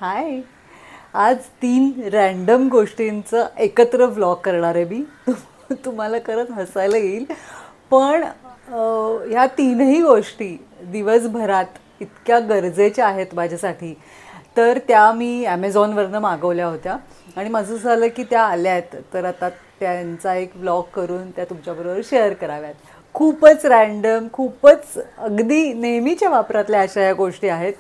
हाय. आज 3 रँडम गोष्टींचं एकत्र व्लॉग करणार आहे मी. तुम्हाला करत हसायला येईल, पण ह्या तीनही गोष्टी दिवसभरात इतक्या गरजेच्या आहेत माझ्यासाठी, तर त्या मी ॲमेझॉनवरनं मागवल्या होत्या आणि माझं असं झालं की त्या आल्या आहेत, तर आता त्यांचा एक व्लॉग करून त्या तुमच्याबरोबर शेअर कराव्यात. खूपच रँडम, खूपच अगदी नेहमीच्या वापरातल्या अशा या गोष्टी आहेत.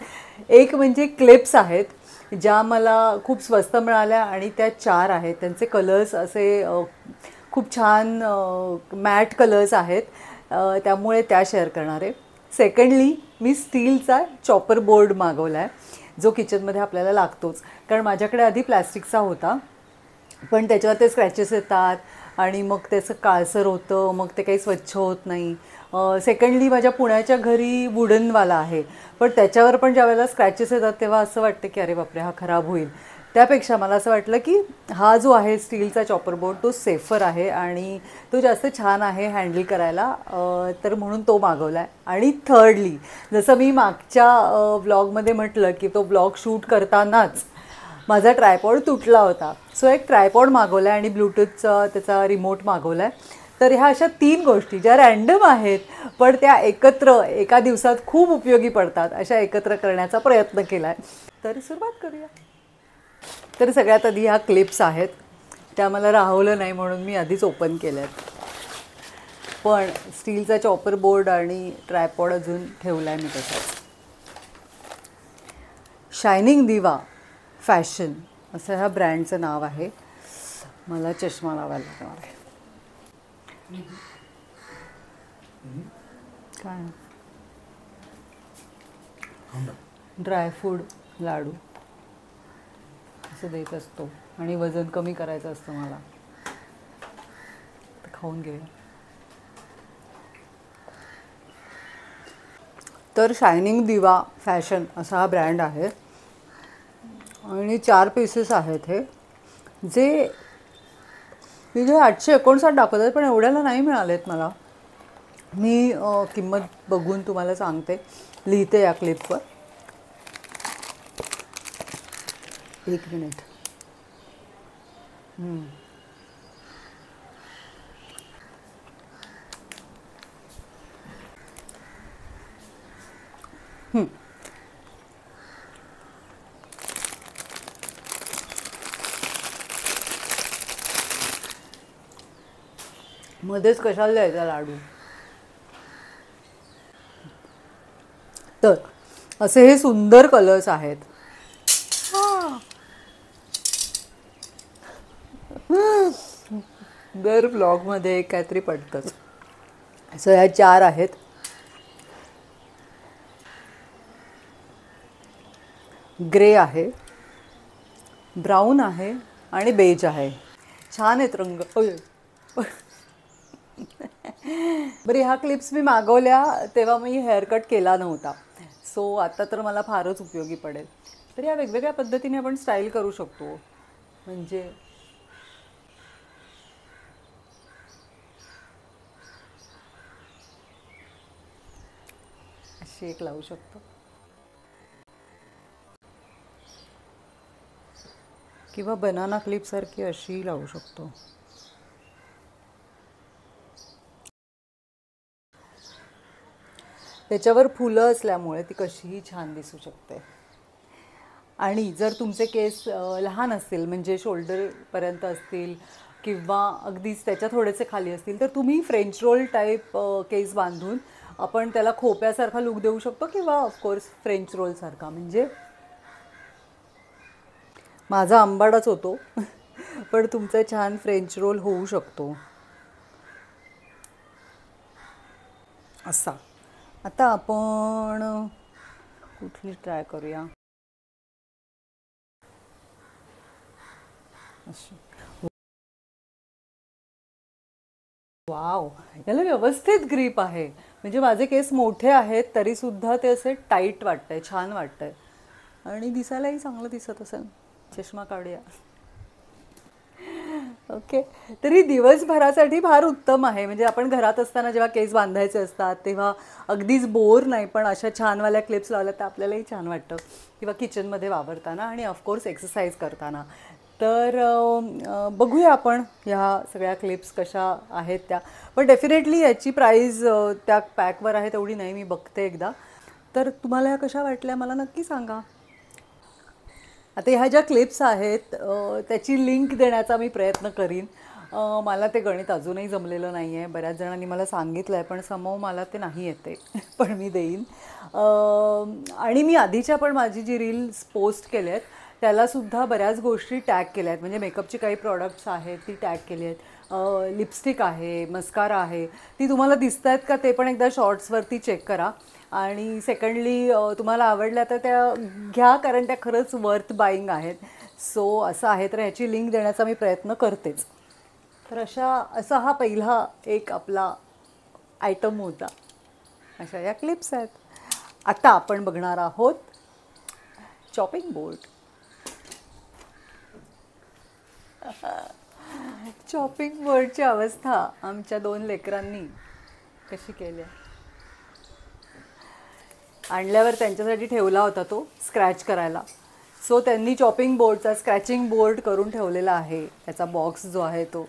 एक म्हणजे क्लिप्स आहेत, ज्या मला खूप स्वस्त मिळाल्या आणि त्या 4 आहेत. त्यांचे कलर्स असे खूप छान मॅट कलर्स आहेत, त्यामुळे त्या शेअर करणार आहे. सेकंडली, मी स्टीलचा चॉपर बोर्ड मागवला आहे, जो किचनमध्ये आपल्याला लागतोच. कारण माझ्याकडे आधी प्लॅस्टिकचा होता, पण त्याच्यावर ते स्क्रॅचेस येतात आणि मग त्याचं काळसर होतं, मग ते काही स्वच्छ होत नाही. सेकंडली, माझ्या पुण्याच्या घरी वुडनवाला आहे, पण त्याच्यावर पण ज्यावेळेला स्क्रॅचेस येतात तेव्हा असं वाटतं की अरे बापरे, हा खराब होईल. त्यापेक्षा मला असं वाटलं की हा जो आहे स्टीलचा चॉपर बोर्ड तो सेफर आहे आणि तो जास्त छान आहे हँडल करायला, तर म्हणून तो मागवला आहे. आणि थर्डली, जसं मी मागच्या व्लॉगमध्ये म्हटलं की तो व्लॉग शूट करतानाच माझा ट्रायपॉड तुटला होता, सो एक ट्रायपॉड मागवला आहे आणि ब्लूटूथचा त्याचा रिमोट मागवला आहे. तर ह्या अशा 3 गोष्टी ज्या रँडम आहेत, पण त्या एकत्र एका दिवसात खूप उपयोगी पडतात, अशा एकत्र करण्याचा प्रयत्न केला आहे. तर सुरुवात करूया. तर सगळ्यात आधी ह्या क्लिप्स आहेत, त्या मला राहवलं नाही म्हणून मी आधीच ओपन केल्या आहेत. पण स्टीलचा चॉपर बोर्ड आणि ट्रायपॉड अजून ठेवला आहे मी तसाच. शायनिंग दिवा फॅशन असं ह्या ब्रँडचं नाव आहे. मला चष्मा लावायला लागणार आहे. काय ड्रायफ्रूट लाडू असं देत असतो आणि वजन कमी करायचं असतं मला, तर खाऊन घेऊया. तर शायनिंग दिवा फॅशन असा हा ब्रँड आहे आणि 4 पीसेस आहेत हे, जे मी जे 859 दाखवत आहेत, पण एवढ्याला नाही मिळाले आहेत मला. मी किंमत बघून तुम्हाला सांगते, लिहिते या क्लिपवर. 1 मिनिट. मध्येच कशाला द्यायचा लाडू. तर असे हे सुंदर कलर्स आहेत. दर ब्लॉगमध्ये काहीतरी पडतंच. सो ह्या 4 आहेत. ग्रे आहे, ब्राऊन आहे आणि बेज आहे. छान आहेत रंग. बरं, ह्या क्लिप्स मी मागवल्या तेव्हा मी हेअरकट केला नव्हता, सो आता तर मला फारच उपयोगी पडेल. तर या वेगवेगळ्या पद्धतीने आपण स्टाईल करू शकतो. म्हणजे अशी एक लावू शकतो किंवा बनाना क्लिपसारखी अशी लावू शकतो. त्याच्यावर फुलं असल्यामुळे ती कशीही छान दिसू शकते. आणि जर तुमचे केस लहान असतील, म्हणजे शोल्डरपर्यंत असतील किंवा अगदीच त्याच्या थोडेसे खाली असतील, तर तुम्ही फ्रेंच रोल टाईप केस बांधून आपण त्याला खोप्यासारखा लुक देऊ शकतो किंवा ऑफकोर्स फ्रेंच रोलसारखा. म्हणजे माझा आंबाडाच होतो, पण तुमचा छान फ्रेंच रोल होऊ शकतो असा. आता आपण कुठली ट्राय करूया. अशी. वाव, याला व्यवस्थित ग्रीप आहे. म्हणजे माझे केस मोठे आहेत तरीसुद्धा ते असे टाईट वाटतंय, छान वाटतंय आणि दिसायलाही चांगलं दिसत असेल. चष्मा काढूया. ओके. तर ही दिवसभरासाठी फार उत्तम आहे. म्हणजे आपण घरात असताना जेव्हा केस बांधायचे असतात तेव्हा अगदीच बोर नाही, पण अशा छानवाल्या क्लिप्स लावल्या तर आपल्यालाही छान वाटतं, किंवा किचनमध्ये वावरताना आणि ऑफकोर्स एक्सरसाइज करताना. तर बघूया आपण ह्या सगळ्या क्लिप्स कशा आहेत त्या. पण डेफिनेटली याची प्राईज त्या पॅकवर आहे तेवढी नाही, मी बघते एकदा. तर तुम्हाला ह्या कशा वाटल्या मला नक्की सांगा. आता ह्या ज्या क्लिप्स आहेत त्याची लिंक देण्याचा मी प्रयत्न करीन. मला ते गणित अजूनही जमलेलं नाही आहे. बऱ्याच जणांनी मला सांगितलं आहे, पण समोर मला ते नाही येते. पण मी देईन. आणि मी आधीच्या पण माझी जी रील्स पोस्ट केले आहेत त्यालासुद्धा बऱ्याच गोष्टी टॅग केल्या आहेत. म्हणजे मेकअपची काही प्रॉडक्ट्स आहेत ती टॅग केली आहेत. लिपस्टिक आहे, मस्कारा आहे, ती तुम्हाला दिसत आहेत का ते पण एकदा शॉर्ट्सवरती चेक करा. आणि सेकंडली तुम्हाला आवडल्या तर त्या घ्या, कारण त्या खरंच वर्थ बाईंग आहेत. सो असं आहे, तर ह्याची लिंक देण्याचा मी प्रयत्न करतेच. तर असा हा पहिला एक आपला आयटम होता. अशा या क्लिप्स आहेत. आता आपण बघणार आहोत चॉपिंग बोर्ड. चॉपिंग बोर्डची अवस्था आमच्या 2 लेकरांनी कशी केली. आणल्यावर त्यांच्यासाठी ठेवला होता तो स्क्रॅच करायला. सो त्यांनी चॉपिंग बोर्डचा स्क्रॅचिंग बोर्ड करून ठेवलेला आहे, त्याचा बॉक्स जो आहे तो.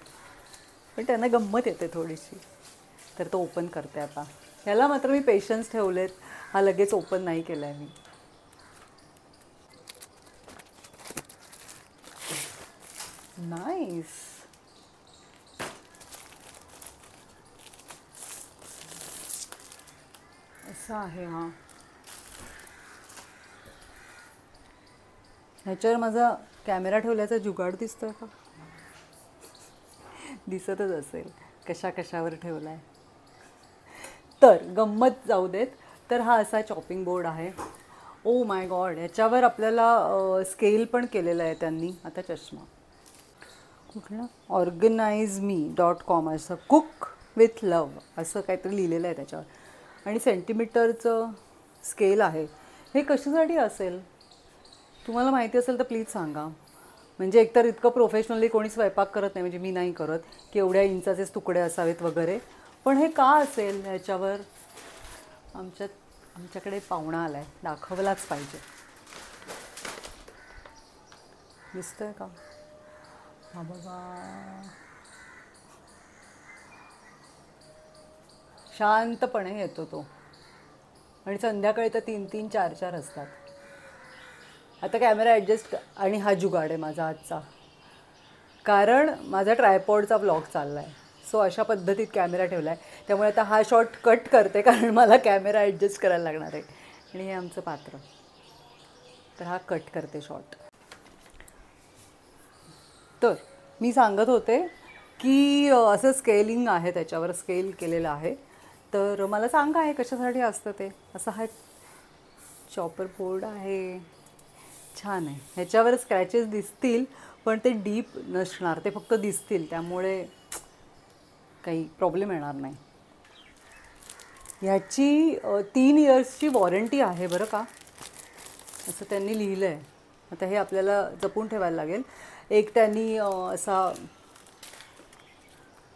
पण त्यांना गंमत येते थोडीशी, तर तो ओपन करते आता. ह्याला मात्र मी पेशन्स ठेवलेत, हा लगेच ओपन नाही केला आहे मी. नाईस. असं आहे. हां, ह्याच्यावर माझा कॅमेरा ठेवल्याचा जुगाड दिसतोय का? दिसतच असेल कशा कशावर ठेवला आहे. तर गंमत जाऊ देत. तर हा असा चॉपिंग बोर्ड आहे. ओ माय गॉड, ह्याच्यावर आपल्याला स्केल पण केलेलं आहे त्यांनी. आता चष्मा कुठला, organizeme.com असं, कुक विथ लव असं काहीतरी लिहिलेलं आहे त्याच्यावर. आणि सेंटीमीटरचं स्केल आहे. हे कशासाठी असेल, तुम्हाला माहिती असेल तर प्लीज सांगा. म्हणजे एकतर इतकं प्रोफेशनली कोणी स्वयंपाक करत नाही, म्हणजे मी नाही करत की एवढ्या इंचाचेच तुकडे असावेत वगैरे. पण हे का असेल ह्याच्यावर. आमच्याकडे पाहुणा आला आहे, दाखवलाच पाहिजे. दिसतोय का? हा बघा, शांतपणे येतो तो. आणि संध्याकाळी तर 3-3, 4-4 असतात. आता कॅमेरा ॲडजस्ट. आणि हा जुगाड आहे माझा आजचा, कारण माझा ट्रायपॉडचा व्लॉग चालला आहे. सो अशा पद्धतीत कॅमेरा ठेवला आहे. त्यामुळे आता हा शॉट कट करते, कारण मला कॅमेरा ॲडजस्ट करायला लागणार आहे. आणि हे आमचं पात्र. तर हा कट करते शॉट. तर मी सांगत होते की असं स्केलिंग आहे, त्याच्यावर स्केल केलेलं आहे. तर मला सांगा हे कशासाठी असतं ते. असं हा चॉपर बोर्ड आहे, छान आहे. ह्याच्यावर स्क्रॅचेस दिसतील पण ते डीप नसणार, ते फक्त दिसतील, त्यामुळे काही प्रॉब्लेम येणार नाही. ह्याची 3 इयर्सची वॉरंटी आहे बरं का, असं त्यांनी लिहिलं आहे. आता हे आपल्याला जपून ठेवायला लागेल. एक त्यांनी असा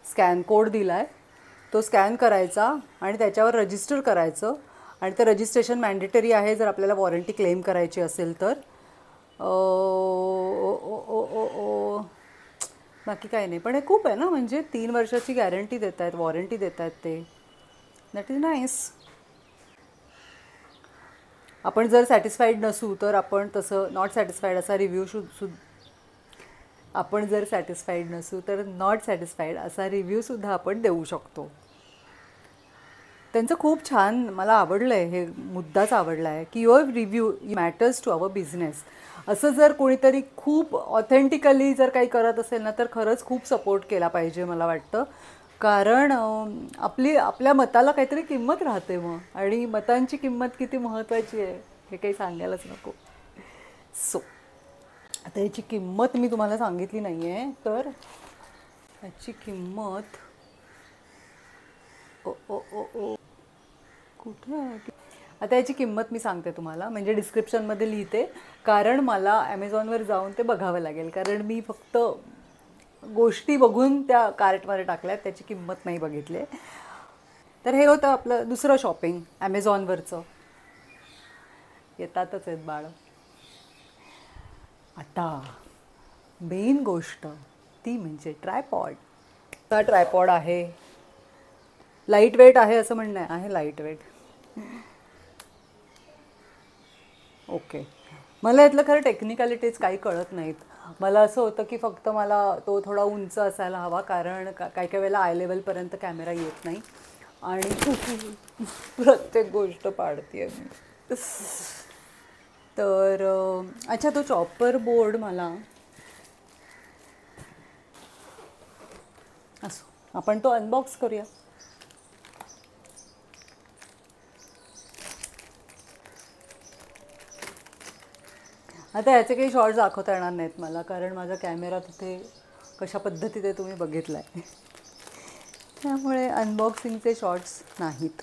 स्कॅन कोड दिला आहे, तो स्कॅन करायचा आणि त्याच्यावर रजिस्टर करायचं. आणि ते रजिस्ट्रेशन मॅन्डेटरी आहे जर आपल्याला वॉरंटी क्लेम करायची असेल तर. बाकी काही नाही. पण हे खूप आहे ना, म्हणजे 3 वर्षाची गॅरंटी देत आहेत, वॉरंटी देत आहेत ते. That is nice. आपण जर सॅटिस्फाईड नसू तर आपण तसं नॉट सॅटिस्फाईड असा रिव्ह्यू आपण जर सॅटिस्फाईड नसू तर नॉट सॅटिस्फाईड असा रिव्ह्यूसुद्धा आपण देऊ शकतो. त्यांचं खूप छान मला आवडलं आहे, हे मुद्दाच आवडला आहे की your review matters to our business. असं जर कोणीतरी खूप ऑथेंटिकली जर काही करत असेल ना, तर खरंच खूप सपोर्ट केला पाहिजे मला वाटतं. कारण आपल्या मताला काहीतरी किंमत राहते मग, आणि मतांची किंमत किती महत्त्वाची आहे हे काही सांगायलाच नको. सो आता याची किंमत मी तुम्हाला सांगितली नाही आहे, तर याची किंमत ओ ओ ओ ओ कुठे आहे. आता याची किंमत मी सांगते तुम्हाला, म्हणजे डिस्क्रिप्शनमध्ये लिहिते, कारण मला ॲमेझॉनवर जाऊन ते बघावं लागेल. कारण मी फक्त गोष्टी बघून त्या कार्टमध्ये टाकल्यात, त्याची किंमत नाही बघितली. तर हे होतं आपलं दुसरं शॉपिंग ॲमेझॉनवरचं. येतातच आहेत बाळ. आता मेन गोष्ट ती म्हणजे ट्रायपॉड. हा ट्रायपॉड आहे, लाईट वेट आहे असं म्हणणं आहे. Light weight. ओके. मला यातलं खरं टेक्निकॅलिटीज काही कळत नाहीत. मला असं होतं की फक्त मला तो थोडा उंच असायला हवा, कारण काही काही वेळेला आय लेवलपर्यंत कॅमेरा येत नाही आणि प्रत्येक गोष्ट पाडते मी. तर अच्छा, तो चॉपर बोर्ड मला असो, आपण तो अनबॉक्स करूया. आता याचे काही शॉर्ट्स दाखवता येणार नाहीत मला, कारण माझा कॅमेरा तिथे कशा पद्धतीने तुम्ही बघितला आहे, त्यामुळे अनबॉक्सिंगचे शॉर्ट्स नाहीत.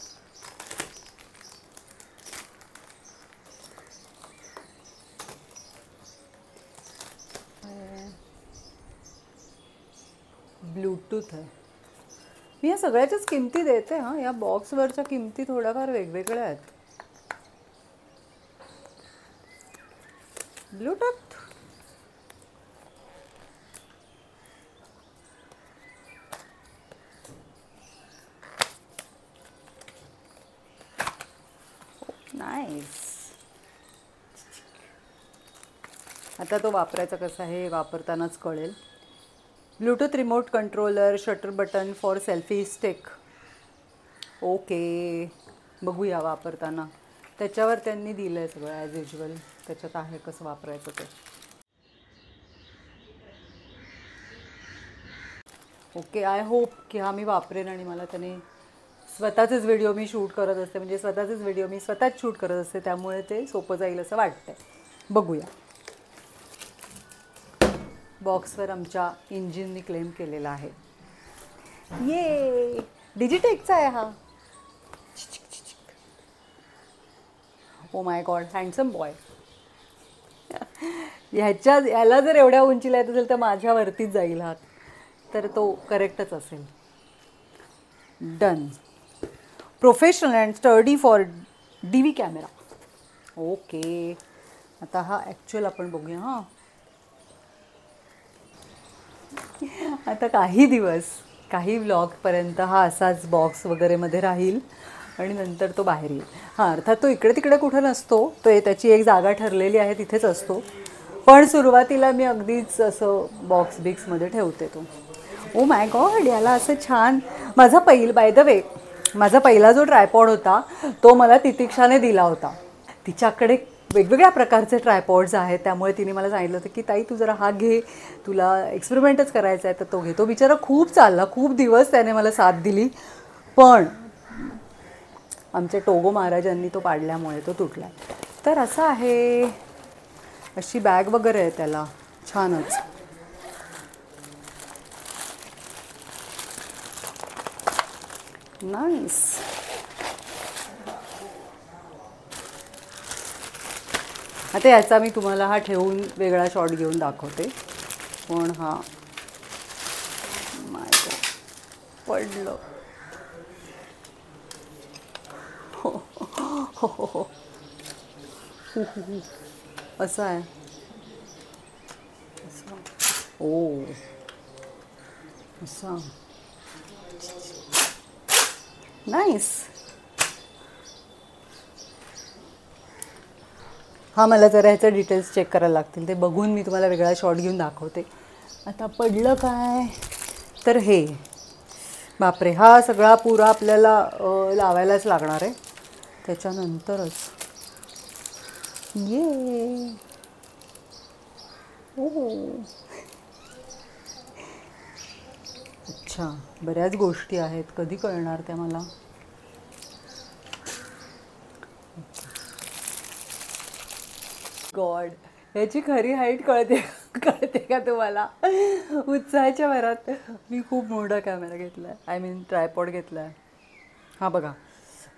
ब्लूटूथ आहे. मी या सगळ्याच्याच किमती देते हां. या बॉक्सवरच्या किमती थोड्याफार वेगवेगळ्या आहेत. Bluetooth nice. आता तो वापरायचा कसा हे वापरतानाच कळेल. Bluetooth remote controller, shutter button for selfie stick. Okay, बघूया वापरताना. त्याच्यावर त्यांनी दिलं आहे सगळं ॲज युजल. त्याच्यात आहे कसं वापरायचं ते. ओके, आय होप की हा मी वापरेन आणि मला त्याने स्वतःचेच व्हिडिओ मी शूट करत असते, म्हणजे स्वतःचेच व्हिडिओ मी स्वतःच शूट करत असते, त्यामुळे ते सोपं जाईल असं वाटतंय. बघूया. बॉक्सवर आमच्या इंजिननी क्लेम केलेला आहे. ये डिजिटेकचा आहे हा. Oh my God, handsome boy. याला जर एवढ्या उंचीला येत असेल तर माझ्यावरतीच जाईल हा, तर तो करेक्टच असेल. Done. Professional and sturdy for DV camera. Okay, आता हा ॲक्च्युअल आपण बघूया हां. आता काही दिवस, काही व्लॉगपर्यंत हा असाच बॉक्स वगैरेमध्ये राहील आणि नंतर तो बाहेर येईल. हां, अर्थात तो इकडे तिकडे कुठं नसतो, तो त्याची एक जागा ठरलेली आहे तिथेच असतो. पण सुरुवातीला मी अगदीच असं बॉक्स बिक्समध्ये ठेवते तो. ओ माय गॉड, याला असं छान. बाय द वे, माझा पहिला जो ट्रायपॉड होता तो मला तितिक्षाने दिला होता. तिच्याकडे वेगवेगळ्या प्रकारचे ट्रायपॉड्स आहेत, त्यामुळे तिने मला सांगितलं होतं की ताई तू जरा हा घे, तुला एक्सपेरिमेंटच करायचा आहे तर तो घे. तो बिचारा खूप चालला, खूप दिवस त्याने मला साथ दिली, पण आमच्या टोगो महाराजांनी तो पाडल्यामुळे तो तुटला. तर असं आहे. अशी बॅग वगैरे आहे त्याला, छानच. नाईस. आता याचा मी तुम्हाला हा ठेवून वेगळा शॉट घेऊन दाखवते. पण हा माय गॉड, पडलं. हो हो हो हो, असं आहे. ओ असं नाईस. हां, मला जरा ह्याचं डिटेल्स चेक करायला लागतील, ते बघून मी तुम्हाला वेगळा शॉट घेऊन दाखवते. आता पडलं काय तर हे, बापरे, हा सगळा पुरा आपल्याला लावायलाच लागणार आहे त्याच्यानंतरच. ये ओ, अच्छा, बऱ्याच गोष्टी आहेत, कधी कळणार त्या मला. गॉड, ह्याची खरी हाईट कळते कळते का तुम्हाला? उत्साहाच्या भरात मी खूप मोठा कॅमेरा घेतला आहे, आय मीन ट्रायपॉड घेतला आहे. हा बघा,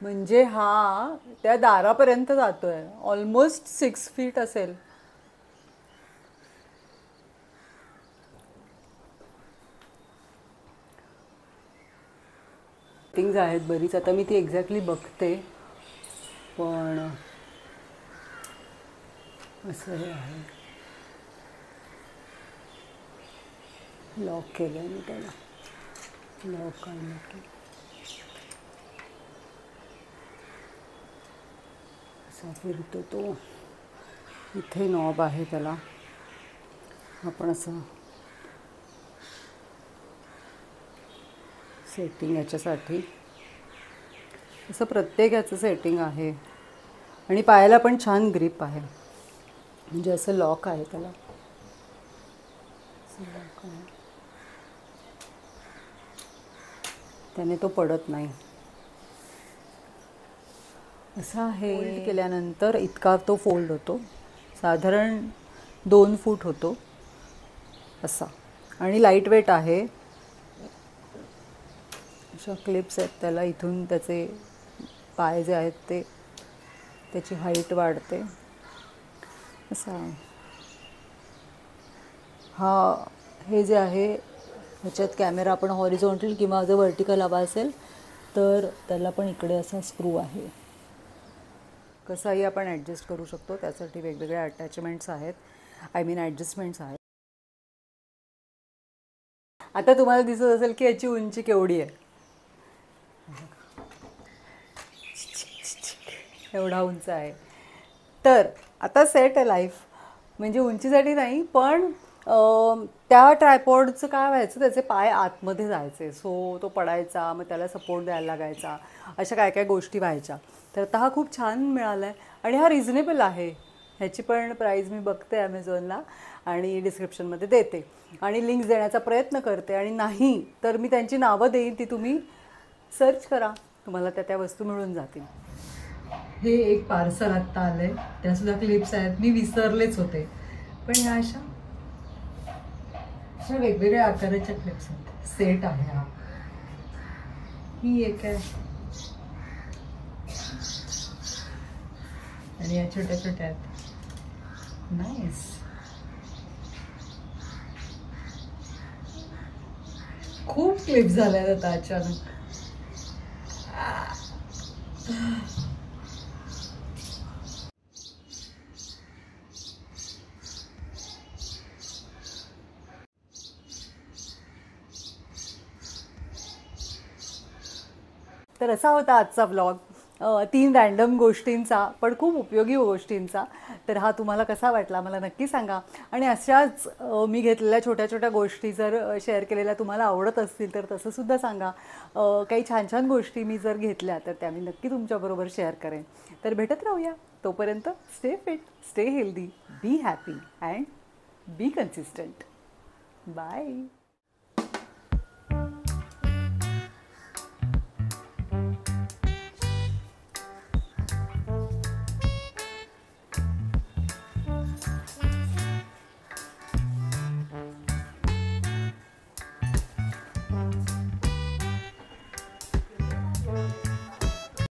म्हणजे हा त्या दारापर्यंत जातो आहे, ऑलमोस्ट 6 फीट असेल. सेटिंग्ज आहेत बरीच. आता मी ती एक्झॅक्टली बघते, पण असं हे आहे. लॉक केलं आहे मी त्याला. लॉक काढलं की असा फिरतो तो. इथे नॉब आहे त्याला. आपण असं सेटिंग याच्यासाठी असं प्रत्येक याचं सेटिंग आहे. आणि पायाला पण छान ग्रिप आहे, म्हणजे असं लॉक आहे त्याला. असं लॉक आहे, त्याने तो पडत नाही. असं आहे. केल्यानंतर इतका तो फोल्ड होतो, साधारण 2 फूट होतो असा. आणि लाईट वेट आहे. अशा क्लिप्स आहेत त्याला. इथून त्याचे पाय जे आहेत ते, त्याची हाईट वाढते. असा हा हे जे आहे ह्याच्यात कॅमेरा आपण हॉरिझॉन्टल किंवा जर व्हर्टिकल हवा असेल तर त्याला पण इकडे असा स्क्रू आहे. कसाही आपण ॲडजस्ट करू शकतो. त्यासाठी वेगवेगळ्या अटॅचमेंट्स आहेत, आय मीन ॲडजस्टमेंट्स आहेत. आता तुम्हाला दिसत असेल की याची उंची केवढी आहे. एवढा उंच आहे. तर आता सेट आहे लाईफ. म्हणजे उंचीसाठी नाही, पण त्या ट्रायपॉडचं काय व्हायचं, त्याचे पाय आतमध्ये जायचे, सो तो पडायचा, मग त्याला सपोर्ट द्यायला लागायचा, अशा काय काय गोष्टी व्हायच्या. तर आता हा खूप छान मिळाला आहे आणि हा रिझनेबल आहे. ह्याची पण प्राईज मी बघते ॲमेझॉनला आणि डिस्क्रिप्शनमध्ये देते आणि लिंक्स देण्याचा प्रयत्न करते. आणि नाही तर मी त्यांची नावं देईन, ती तुम्ही सर्च करा, तुम्हाला त्या वस्तू मिळून जातील. हे एक पार्सल आत्ता आलं आहे, त्यासुद्धा क्लिप्स आहेत. मी विसरलेच होते, पण ह्या अशा वेगवेगळ्या आकाराच्या क्लिप्स आहेत. सेट आहे हा. ही एक आहे आणि या छोट्या छोट्या आहेत. नाईस. खूप क्लिप्स झाल्या आता अचानक. तर असा होता आजचा व्लॉग. 3 रँडम गोष्टींचा, पण खूप उपयोगी गोष्टींचा. तर हा तुम्हाला कसा वाटला मला नक्की सांगा. आणि अशाच मी घेतलेल्या छोट्या छोट्या गोष्टी जर शेअर केलेल्या तुम्हाला आवडत असतील तर तसंसुद्धा सांगा. काही छान छान गोष्टी मी जर घेतल्या तर त्या मी नक्की तुमच्याबरोबर शेअर करेन. तर भेटत राहूया. तोपर्यंत stay fit, stay healthy, be happy and be consistent. Bye.